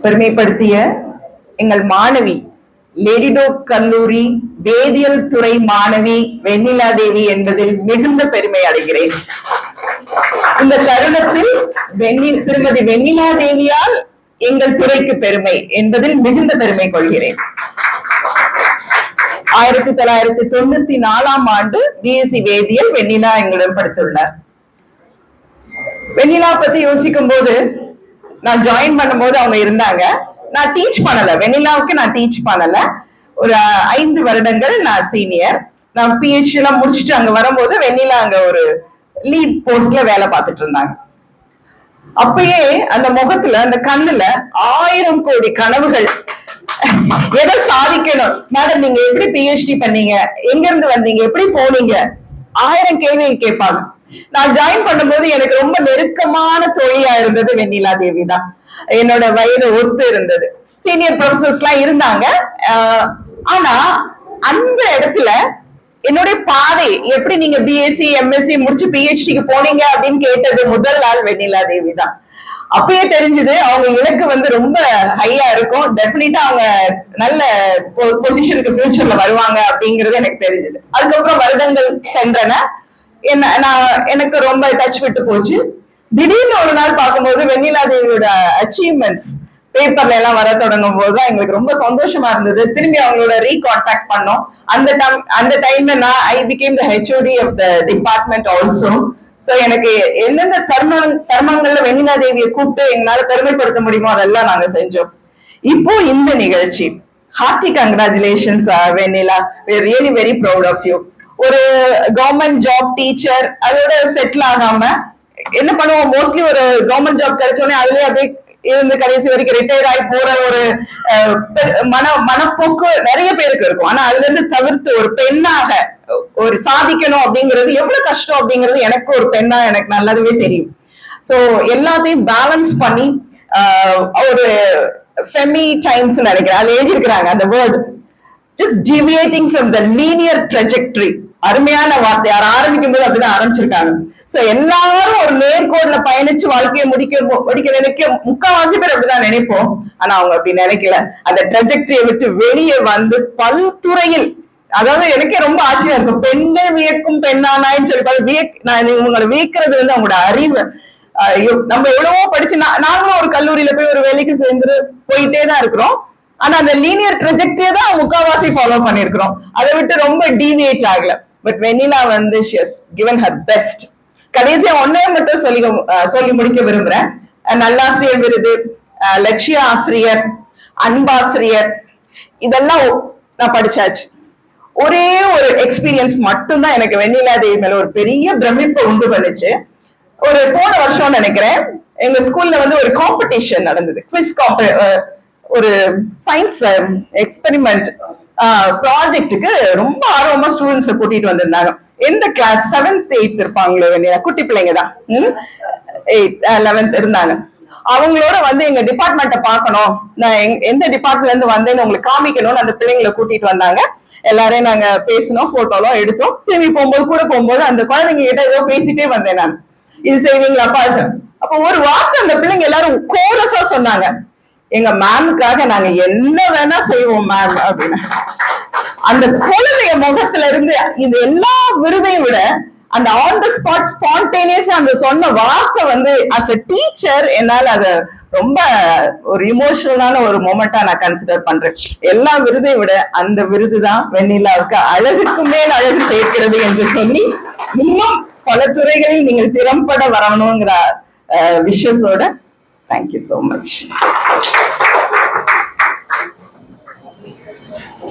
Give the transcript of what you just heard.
பெருமைப்படுத்திய எங்கள் மாணவி லேடிடோக் கல்லூரி வேதியியல் துறை மாணவி வெண்ணிலா தேவி என்பதில் மிகுந்த பெருமை அடைகிறேன். இந்த தருணத்தில் திருமதி வெண்ணிலா தேவியால் எங்கள் துறைக்கு பெருமை என்பதில் மிகுந்த பெருமை கொள்கிறேன். 1994ஆம் ஆண்டு பிஎஸ்சி வேதியியல் வெண்ணிலா எங்களிடம் படித்துள்ளார். வெண்ணிலா பத்தி யோசிக்கும் போது நான் ஜாயின் பண்ணும்போது அவங்க இருந்தாங்க. நான் டீச் பண்ணல, வெண்ணிலாவுக்கு நான் டீச் பண்ணல. ஒரு 5 வருடங்கள் நான் சீனியர். நான் பிஹெச்டி எல்லாம் முடிச்சுட்டு அங்க வரும்போது வெண்ணிலா அங்க ஒரு லீட் போஸ்ட்ல வேலை பார்த்துட்டு இருந்தாங்க. அப்பயே அந்த முகத்துல அந்த கண்ணுல 1000 கோடி கனவுகள். எதை சாதிக்கணும் மேடம், நீங்க எப்படி பிஹெச்டி பண்ணீங்க, எங்க இருந்து வந்தீங்க, எப்படி போனீங்க, 1000 கேள்விகள் கேட்பாங்க. நான் ஜாயின் பண்ணும்போது எனக்கு ரொம்ப நெருக்கமான தோழியா இருந்தது வெண்ணிலா தேவி தான். என்னோட வயது ஒத்து இருந்தது. சீனியர் ப்ரொஃபசர்ஸ் எல்லாம் இருந்தாங்க. ஆனா அந்த இடத்துல என்னுடைய பாதை எப்படி நீங்க பிஎஸ்சி எம்எஸ்சி முடிச்சு பிஹெச்டிக்கு போனீங்க அப்படின்னு கேட்டது முதல் நாள் வெண்ணிலா தேவி தான். அப்பயே தெரிஞ்சது அவங்க இலக்கு ரொம்ப ஹையா இருக்கும், டெஃபினட்டா அவங்க நல்ல பொசிஷனுக்கு ஃபியூச்சர்ல வருவாங்க அப்படிங்கிறது எனக்கு தெரிஞ்சது. அதுக்கப்புறம் வருடங்கள் சென்றன. எனக்கு ரொம்ப டச் விட்டு போச்சு. திடீர்னு ஒரு நாள் பார்க்கும்போது வெண்ணிலா தேவியோட அச்சீவ்மெண்ட்ஸ் பேப்பர்ல எல்லாம் வர தொடங்கும் போதுதான் எங்களுக்கு ரொம்ப சந்தோஷமா இருந்தது. திரும்பி அவங்களோட ரீகான்டாக்ட் பண்ணோம். அந்த டைம்ல நான் I became the HOD of the department also. So எனக்கு எந்தெந்த தருணங்கள்ல வெண்ணிலா தேவியை கூப்பிட்டு எங்களால பெருமைப்படுத்த முடியுமோ அதெல்லாம் நாங்க செஞ்சோம். இப்போ இந்த நிகழ்ச்சி, hearty congratulations Vennila, we are really very proud of you. ஒரு கவர்மெண்ட் ஜாப் டீச்சர் அதோட செட்டில் ஆகாம என்ன பண்ணுவோம், மோஸ்ட்லி ஒரு கவர்மெண்ட் ஜாப் கிடைச்சோடனே அதுலயே அப்படியே இருந்து கடைசி வரைக்கும் ரிட்டையர் ஆகி போற ஒரு மனப்போக்கு நிறைய பேருக்கு இருக்கும். ஆனா அதுல இருந்து தவிர்த்து ஒரு பெண்ணாக ஒரு சாதிக்கணும் அப்படிங்கிறது எவ்வளவு கஷ்டம் அப்படிங்கிறது எனக்கு ஒரு பெண்ணா எனக்கு நல்லாவே தெரியும். சோ எல்லாத்தையும் பேலன்ஸ் பண்ணி ஒரு ஃபெமி டைம்ஸ் நினைக்கிறேன் அதுல எழுதியிருக்கிறாங்க அந்த word, just deviating from the linear trajectory. அருமையான வார்த்தை. யார் ஆரம்பிக்கும் போது அப்படிதான் ஆரம்பிச்சிருக்காங்க. சோ எல்லாரும் ஒரு நேர்கோடுல பயணிச்சு வாழ்க்கையை முடிக்க நினைக்க முக்கால்வாசி பேர் அப்படிதான் நினைப்போம். ஆனா அவங்க அப்படி நினைக்கல. அந்த ட்ரெஜெக்டரியை விட்டு வெளியே வந்து பல்துறையில், அதாவது எனக்கே ரொம்ப ஆச்சரியம் இருக்கும், பெண்கள் வியக்கும் பெண்ணானான்னு சொல்லி உங்களை வியக்கிறது அவங்களோட அறிவு. நம்ம எவ்வளவோ படிச்சு நாங்களும் ஒரு கல்லூரியில போய் ஒரு வேலைக்கு சேர்ந்து போயிட்டே தான் இருக்கிறோம். ஆனா அந்த லீனியர் ட்ரெஜெக்டரியை தான் முக்காவாசி ஃபாலோ பண்ணிருக்கிறோம். அதை விட்டு ரொம்ப டீவியேட் ஆகல. But Vennila she has given her best. கடைசியா ஒன்னே மட்டும் சொல்லி முடிக்க விரும்புறேன். நல்லாசிரியர் விருது, லட்சிய ஆசிரியர், அன்பாசிரியர், இதெல்லாம் நான் படிச்சாச்சு. ஒரே ஒரு எக்ஸ்பீரியன்ஸ் மட்டும்தான் எனக்கு வெண்ணிலா தேவி மேல ஒரு பெரிய பிரமிப்பை உண்டு பண்ணுச்சு. ஒரு போன வருஷம் நினைக்கிறேன், எங்க ஸ்கூல்ல ஒரு காம்படிஷன் நடந்தது, குவிஸ் ஒரு சயின்ஸ் எக்ஸ்பெரிமெண்ட் ப்ராஜெக்டுக்கு ரொம்ப ஆர்வமா ஸ்டூடெண்ட்ஸ் கூட்டிட்டு வந்திருந்தாங்க. எந்த கிளாஸ் 7th 8th இருப்பாங்களோ, குட்டி பிள்ளைங்க தான், 8th 11th இருந்தாங்க. அவங்களோட எங்க டிபார்ட்மெண்ட்டை பார்க்கணும், நான் எந்த டிபார்ட்மெண்ட்ல இருந்து வந்தேன்னு உங்களுக்கு காமிக்கணும்னு அந்த பிள்ளைங்களை கூட்டிட்டு வந்தாங்க. எல்லாரையும் நாங்க பேசினோம், போட்டோலாம் எடுத்தோம். திரும்பி போகும்போது அந்த குழந்தைங்க கிட்ட ஏதோ பேசிட்டே வந்தேன் நான், இது செய்வீங்களாப்பா. அப்போ ஒரு வார்த்தை அந்த பிள்ளைங்க எல்லாரும் கோரஸா சொன்னாங்க, எங்க மேமுக்காக நாங்க என்ன வேணா செய்வோம் மேம் அப்படின்னு. அந்த குழந்தைய முகத்துல இருந்து இந்த எல்லா விருதையும் விட அந்த ஆன் த ஸ்பாட் ஸ்பான்டேனியஸா அந்த சொன்ன வார்த்தை as a டீச்சர் என்னால அத ரொம்ப ஒரு இமோஷனலான ஒரு மொமெண்டா நான் கன்சிடர் பண்றேன். எல்லா விருதையும் விட அந்த விருது தான் வெண்ணிலாவுக்கு அழகுக்கு மேல் அழகு சேர்க்கிறது என்று சொல்லி, இன்னும் பல துறைகளில் நீங்கள் திறம்பட வரணுங்கிற விஷஸோட, thank you so much.